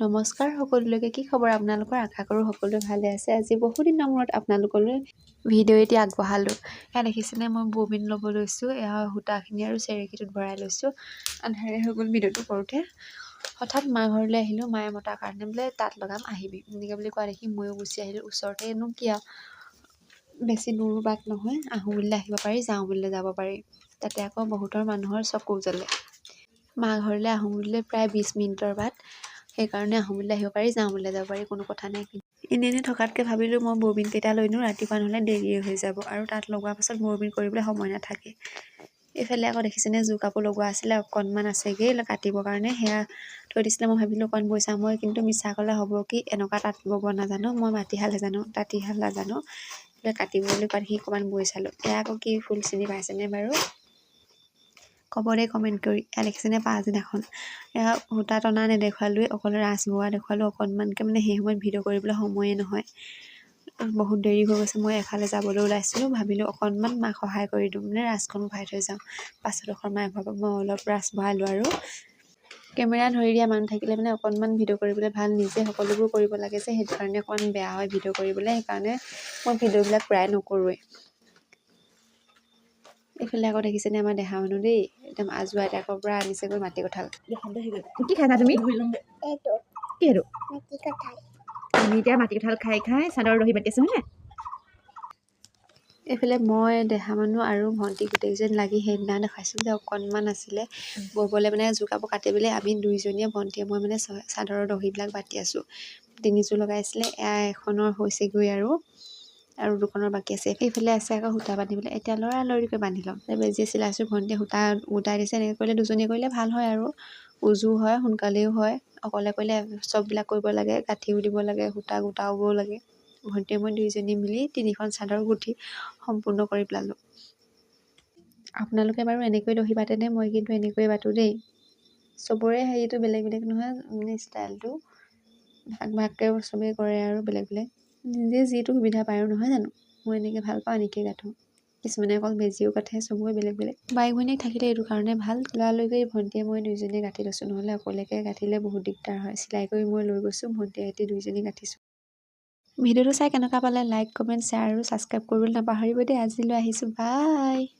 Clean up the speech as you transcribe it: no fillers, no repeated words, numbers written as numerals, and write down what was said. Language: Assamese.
নমস্কাৰ সকলোলৈকে, কি খবৰ আপোনালোকৰ? আশা কৰোঁ সকলোৱে ভালে আছে। আজি বহুদিনৰ মূৰত আপোনালোকলৈ ভিডিঅ' এটি আগবঢ়ালোঁ। এয়া দেখিছেনে, মই ববিন ল'ব লৈছোঁ। এয়া সূতাখিনি আৰু চেৰেকীটোত ভৰাই লৈছোঁ। আন্ধাৰে হৈ গ'ল ভিডিঅ'টো কৰোঁতে। হঠাৎ মা ঘৰলৈ আহিলোঁ। মায়ে মতাৰ কাৰণে বোলে তাঁত লগাম, আহিবি এনেকৈ বুলি কোৱা দেখি ময়ো গুচি আহিলোঁ। ওচৰতেনো কি আৰু, বেছি দূৰ বাট নহয়। আহোঁ বুলিলে আহিব পাৰি, যাওঁ বুলিলে যাব পাৰি। তাতে আকৌ বহুতৰ মানুহৰ চকু জ্বলে। মা ঘৰলৈ আহোঁ বুলিলে প্ৰায় 20 মিনিটৰ বাট। সেইকাৰণে আহোঁ বুলিলে আহিব পাৰি, যাওঁ বুলিলে যাব পাৰি, কোনো কথা নাই। এনেই থকাতকৈ ভাবিলোঁ মই ববিন কেইটা লৈ নিওঁ, ৰাতিপুৱা নহ'লে দেৰিয়ে হৈ যাব আৰু তাত লগোৱাৰ পাছত ববিন কৰিবলৈ সময় নাথাকে। এইফালে আকৌ দেখিছেনে, যোৰ কাপোৰ লগোৱা আছিলে, অকণমান আছেগৈ কাটিবৰ কাৰণে, সেয়া থৈ দিছিলে। মই ভাবিলোঁ অকণ বৈ চাম, মই কিন্তু মিছা ক'লে হ'ব কি, এনেকুৱা তাঁত বব নাজানো। মই মাটিশালহে জানো, তাঁতীশাল নাজানো। কাটিবলৈ পাত সি অকণমান বৈ চালোঁ। এয়া আকৌ কি ফুল চিনি পাইছেনে বাৰু? ক'ব দেই কমেণ্ট কৰি। এয়া দেখিছেনে, পাছদিনাখন এয়া সূতা টনা নেদেখুৱালোৱে, অকল ৰাঁচ বোৱা দেখুৱালোঁ অকণমানকৈ। মানে সেই সময়ত ভিডিঅ' কৰিবলৈ সময়ে নহয়, বহুত দেৰি হৈ গৈছে। মই এফালে যাবলৈ ওলাইছিলোঁ, ভাবিলোঁ অকণমান মাক সহায় কৰি দিওঁ, মানে ৰাঁচখন ভৰাই থৈ যাওঁ। পাছৰডোখৰ মায়ে ভৰাব, মই অলপ ৰাঁচ ভৰালোঁ। আৰু কেমেৰা ধৰি দিয়া মানুহ থাকিলে মানে অকণমান ভিডিঅ' কৰিবলৈ ভাল। নিজে সকলোবোৰ কৰিব লাগে যে, সেইটো কাৰণে অকণমান বেয়া হয় ভিডিঅ' কৰিবলৈ। সেইকাৰণে মই ভিডিঅ'বিলাক প্ৰায় নকৰোঁৱেই। এইফালে আকৌ দেখিছেনে, আমাৰ দেহা মানুহ দেই, একদম আজোৱা টাইপৰ পৰা আনিছেগৈ মাটি কঁঠাল। কি খাইছা তুমি? কি সেইটো? আমি এতিয়া মাটি কঁঠাল খাই চাদৰ দহি বাতি আছোঁ হয়নে? এইফালে মই, দেহা মানুহ আৰু ভণ্টি গোটেইকেইজনী লাগি সেইদিনা দেখাইছোঁ যে অকণমান আছিলে ব'বলৈ, মানে যোৰ কাপোৰ কাটিবলৈ আমি দুইজনীয়ে, ভণ্টিয়ে মই মানে চাদৰৰ দহিবিলাক বাতি আছোঁ। 3যোৰ লগাইছিলে, এয়া এখনৰ হৈছেগৈ আৰু 2খনৰ বাকী আছে। এইফালে আছে আকৌ সূতা বান্ধিবলৈ। এতিয়া লৰালৰিকৈ বান্ধি ল'ম। বেজি চিলাইছোঁ, ভণ্টিয়ে সূতা গোটাই দিছে। এনেকৈ কৰিলে দুজনীয়ে কৰিলে ভাল হয় আৰু উজু হয়, সোনকালেও হয়। অকলে কৰিলে চববিলাক কৰিব লাগে, গাঁঠিও দিব লাগে, সূতা গোটাবও লাগে। ভণ্টিয়ে মই দুইজনী মিলি 3খন চাদৰ গুঠি সম্পূৰ্ণ কৰি পেলালোঁ। আপোনালোকে বাৰু এনেকৈ দহি বাতেনে? মই কিন্তু এনেকৈয়ে বাতোঁ দেই। চবৰে হেৰিটো বেলেগ বেলেগ নহয়, মানে ষ্টাইলটো ভাগ ভাগকৈ চবেই কৰে আৰু বেলেগ বেলেগ, নিজে যিটো সুবিধা পায় আৰু, নহয় জানো? মই এনেকৈ ভাল পাওঁ, এনেকৈ গাঁঠোঁ। কিছুমানে অকল বেজিও কাটে, চবৰে বেলেগ বেলেগ। বাইক ভনীয়েক থাকিলে এইটো কাৰণে ভাল, লৰালৰিকৈ ভণ্টিয়ে মই দুইজনীয়ে গাঁঠি লৈছোঁ। নহ'লে অকলেকৈ গাঁঠিলে বহুত দিগদাৰ হয়। চিলাই কৰি মই লৈ গৈছোঁ, ভণ্টিয়ে সৈতে দুইজনী গাঁঠিছোঁ। ভিডিঅ'টো চাই কেনেকুৱা পালে? লাইক, কমেণ্ট, শ্বেয়াৰ আৰু ছাবস্ক্ৰাইব কৰিবলৈ নাপাহৰিব দেই। আজিলৈ আহিছোঁ, বাই।